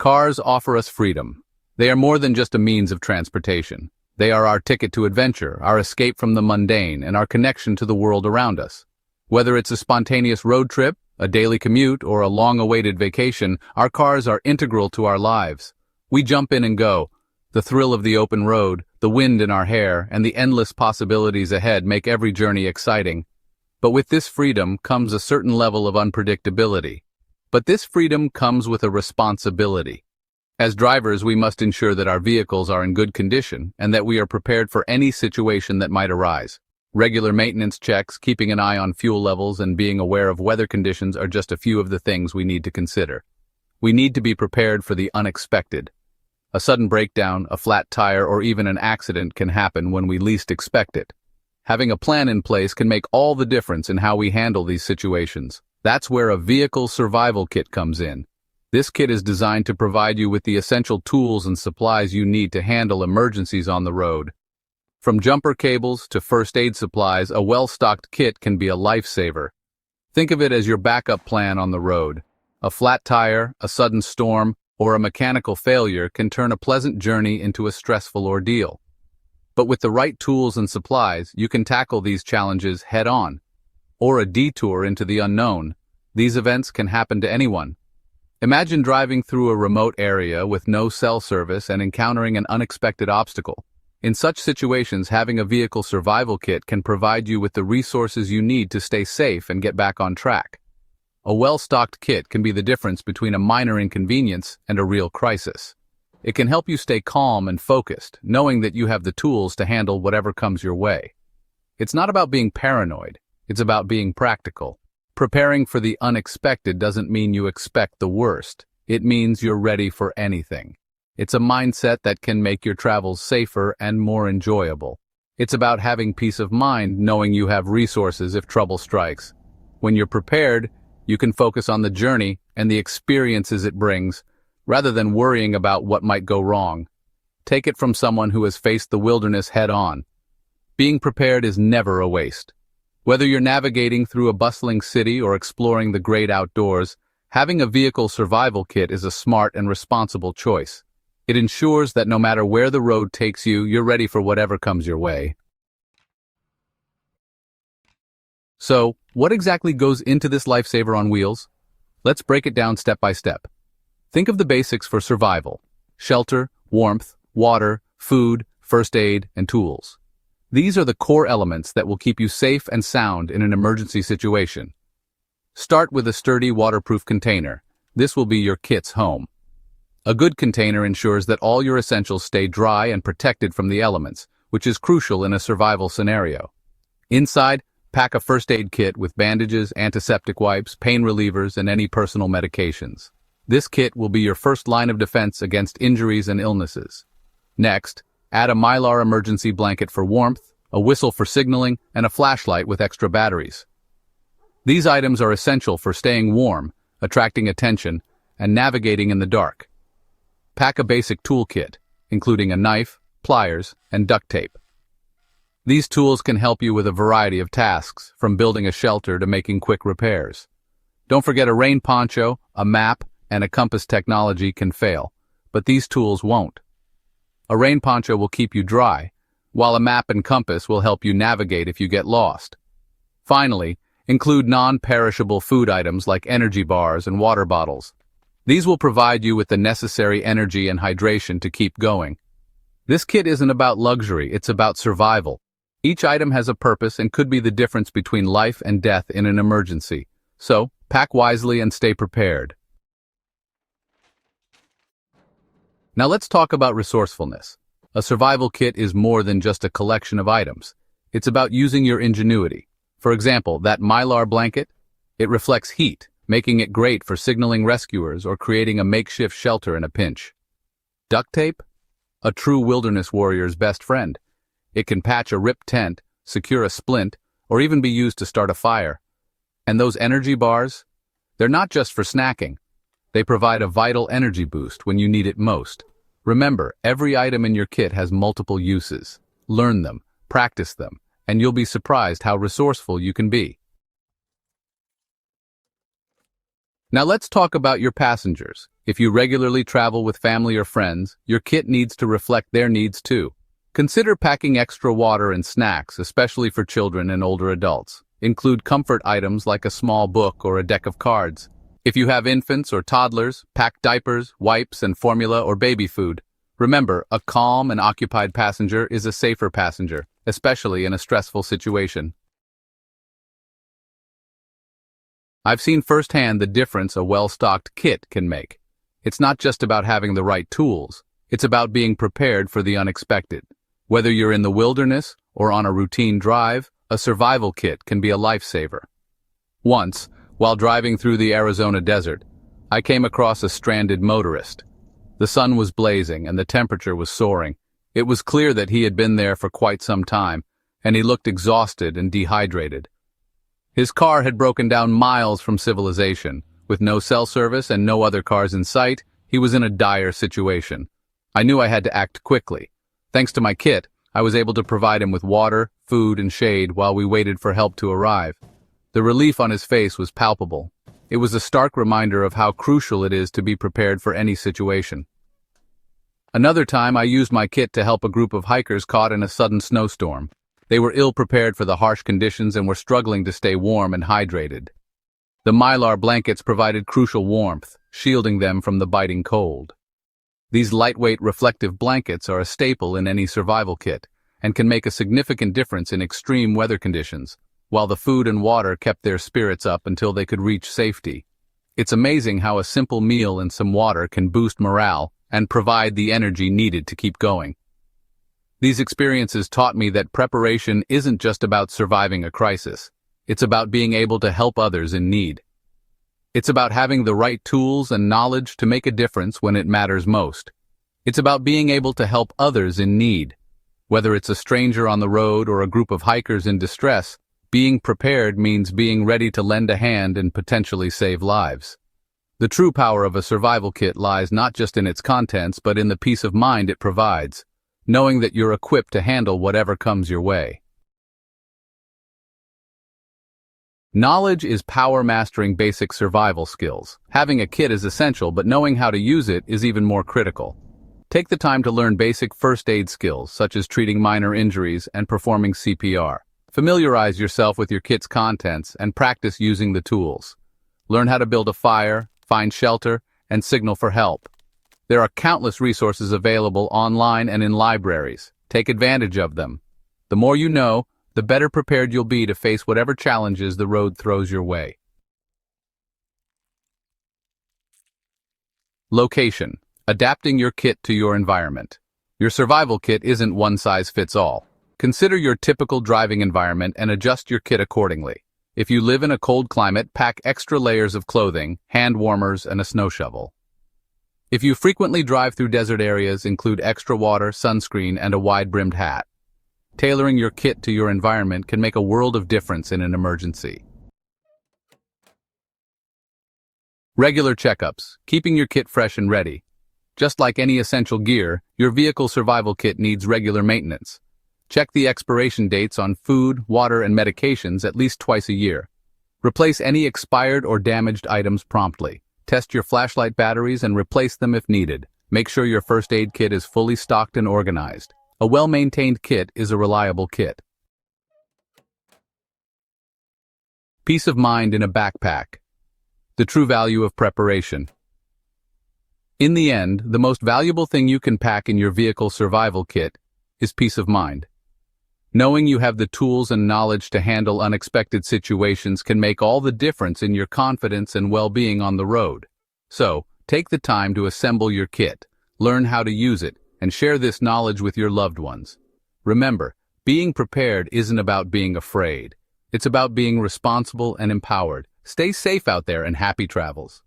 Cars offer us freedom. They are more than just a means of transportation. They are our ticket to adventure, our escape from the mundane, and our connection to the world around us. Whether it's a spontaneous road trip, a daily commute, or a long-awaited vacation, our cars are integral to our lives. We jump in and go. The thrill of the open road, the wind in our hair, and the endless possibilities ahead make every journey exciting. But with this freedom comes a certain level of unpredictability. But this freedom comes with a responsibility. As drivers, we must ensure that our vehicles are in good condition and that we are prepared for any situation that might arise. Regular maintenance checks, keeping an eye on fuel levels, and being aware of weather conditions are just a few of the things we need to consider. We need to be prepared for the unexpected. A sudden breakdown, a flat tire, or even an accident can happen when we least expect it. Having a plan in place can make all the difference in how we handle these situations. That's where a vehicle survival kit comes in. This kit is designed to provide you with the essential tools and supplies you need to handle emergencies on the road. From jumper cables to first aid supplies, a well-stocked kit can be a lifesaver. Think of it as your backup plan on the road. A flat tire, a sudden storm, or a mechanical failure can turn a pleasant journey into a stressful ordeal. But with the right tools and supplies, you can tackle these challenges head-on. Or a detour into the unknown. These events can happen to anyone. Imagine driving through a remote area with no cell service and encountering an unexpected obstacle. In such situations, having a vehicle survival kit can provide you with the resources you need to stay safe and get back on track. A well-stocked kit can be the difference between a minor inconvenience and a real crisis. It can help you stay calm and focused, knowing that you have the tools to handle whatever comes your way. It's not about being paranoid, it's about being practical. Preparing for the unexpected doesn't mean you expect the worst. It means you're ready for anything. It's a mindset that can make your travels safer and more enjoyable. It's about having peace of mind, knowing you have resources if trouble strikes. When you're prepared, you can focus on the journey and the experiences it brings, rather than worrying about what might go wrong. Take it from someone who has faced the wilderness head-on. Being prepared is never a waste. Whether you're navigating through a bustling city or exploring the great outdoors, having a vehicle survival kit is a smart and responsible choice. It ensures that no matter where the road takes you, you're ready for whatever comes your way. So, what exactly goes into this lifesaver on wheels? Let's break it down step by step. Think of the basics for survival: shelter, warmth, water, food, first aid, and tools. These are the core elements that will keep you safe and sound in an emergency situation. Start with a sturdy waterproof container. This will be your kit's home. A good container ensures that all your essentials stay dry and protected from the elements, which is crucial in a survival scenario. Inside, pack a first aid kit with bandages, antiseptic wipes, pain relievers, and any personal medications. This kit will be your first line of defense against injuries and illnesses. Next, add a Mylar emergency blanket for warmth, a whistle for signaling, and a flashlight with extra batteries. These items are essential for staying warm, attracting attention, and navigating in the dark. Pack a basic toolkit, including a knife, pliers, and duct tape. These tools can help you with a variety of tasks, from building a shelter to making quick repairs. Don't forget a rain poncho, a map, and a compass. Technology can fail, but these tools won't. A rain poncho will keep you dry, while a map and compass will help you navigate if you get lost. Finally, include non-perishable food items like energy bars and water bottles. These will provide you with the necessary energy and hydration to keep going. This kit isn't about luxury, it's about survival. Each item has a purpose and could be the difference between life and death in an emergency. So, pack wisely and stay prepared. Now let's talk about resourcefulness. A survival kit is more than just a collection of items. It's about using your ingenuity. For example, that Mylar blanket, it reflects heat, making it great for signaling rescuers or creating a makeshift shelter in a pinch. Duct tape? A true wilderness warrior's best friend. It can patch a ripped tent, secure a splint, or even be used to start a fire. And those energy bars? They're not just for snacking. They provide a vital energy boost when you need it most. Remember, every item in your kit has multiple uses. Learn them, practice them, and you'll be surprised how resourceful you can be. Now let's talk about your passengers. If you regularly travel with family or friends, your kit needs to reflect their needs too. Consider packing extra water and snacks, especially for children and older adults. Include comfort items like a small book or a deck of cards. If you have infants or toddlers, pack diapers, wipes, and formula or baby food. Remember, a calm and occupied passenger is a safer passenger, especially in a stressful situation. I've seen firsthand the difference a well-stocked kit can make. It's not just about having the right tools, it's about being prepared for the unexpected. Whether you're in the wilderness or on a routine drive, a survival kit can be a lifesaver. Once, while driving through the Arizona desert, I came across a stranded motorist. The sun was blazing and the temperature was soaring. It was clear that he had been there for quite some time, and he looked exhausted and dehydrated. His car had broken down miles from civilization. With no cell service and no other cars in sight, he was in a dire situation. I knew I had to act quickly. Thanks to my kit, I was able to provide him with water, food, and shade while we waited for help to arrive. The relief on his face was palpable. It was a stark reminder of how crucial it is to be prepared for any situation. Another time, I used my kit to help a group of hikers caught in a sudden snowstorm. They were ill-prepared for the harsh conditions and were struggling to stay warm and hydrated. The mylar blankets provided crucial warmth, shielding them from the biting cold. These lightweight reflective blankets are a staple in any survival kit and can make a significant difference in extreme weather conditions, while the food and water kept their spirits up until they could reach safety. It's amazing how a simple meal and some water can boost morale and provide the energy needed to keep going. These experiences taught me that preparation isn't just about surviving a crisis. It's about being able to help others in need. It's about having the right tools and knowledge to make a difference when it matters most. It's about being able to help others in need. Whether it's a stranger on the road or a group of hikers in distress, being prepared means being ready to lend a hand and potentially save lives. The true power of a survival kit lies not just in its contents but in the peace of mind it provides, knowing that you're equipped to handle whatever comes your way. Knowledge is power mastering basic survival skills. Having a kit is essential, but knowing how to use it is even more critical. Take the time to learn basic first aid skills, such as treating minor injuries and performing CPR. Familiarize yourself with your kit's contents and practice using the tools. Learn how to build a fire, find shelter, and signal for help. There are countless resources available online and in libraries. Take advantage of them. The more you know, the better prepared you'll be to face whatever challenges the road throws your way. Location. Adapting your kit to your environment. Your survival kit isn't one size fits all. Consider your typical driving environment and adjust your kit accordingly. If you live in a cold climate, pack extra layers of clothing, hand warmers, and a snow shovel. If you frequently drive through desert areas, include extra water, sunscreen, and a wide-brimmed hat. Tailoring your kit to your environment can make a world of difference in an emergency. Regular checkups, keeping your kit fresh and ready. Just like any essential gear, your vehicle survival kit needs regular maintenance. Check the expiration dates on food, water, and medications at least twice a year. Replace any expired or damaged items promptly. Test your flashlight batteries and replace them if needed. Make sure your first aid kit is fully stocked and organized. A well-maintained kit is a reliable kit. Peace of mind in a backpack. The true value of preparation. In the end, the most valuable thing you can pack in your vehicle survival kit is peace of mind. Knowing you have the tools and knowledge to handle unexpected situations can make all the difference in your confidence and well-being on the road. So, take the time to assemble your kit, learn how to use it, and share this knowledge with your loved ones. Remember, being prepared isn't about being afraid. It's about being responsible and empowered. Stay safe out there and happy travels.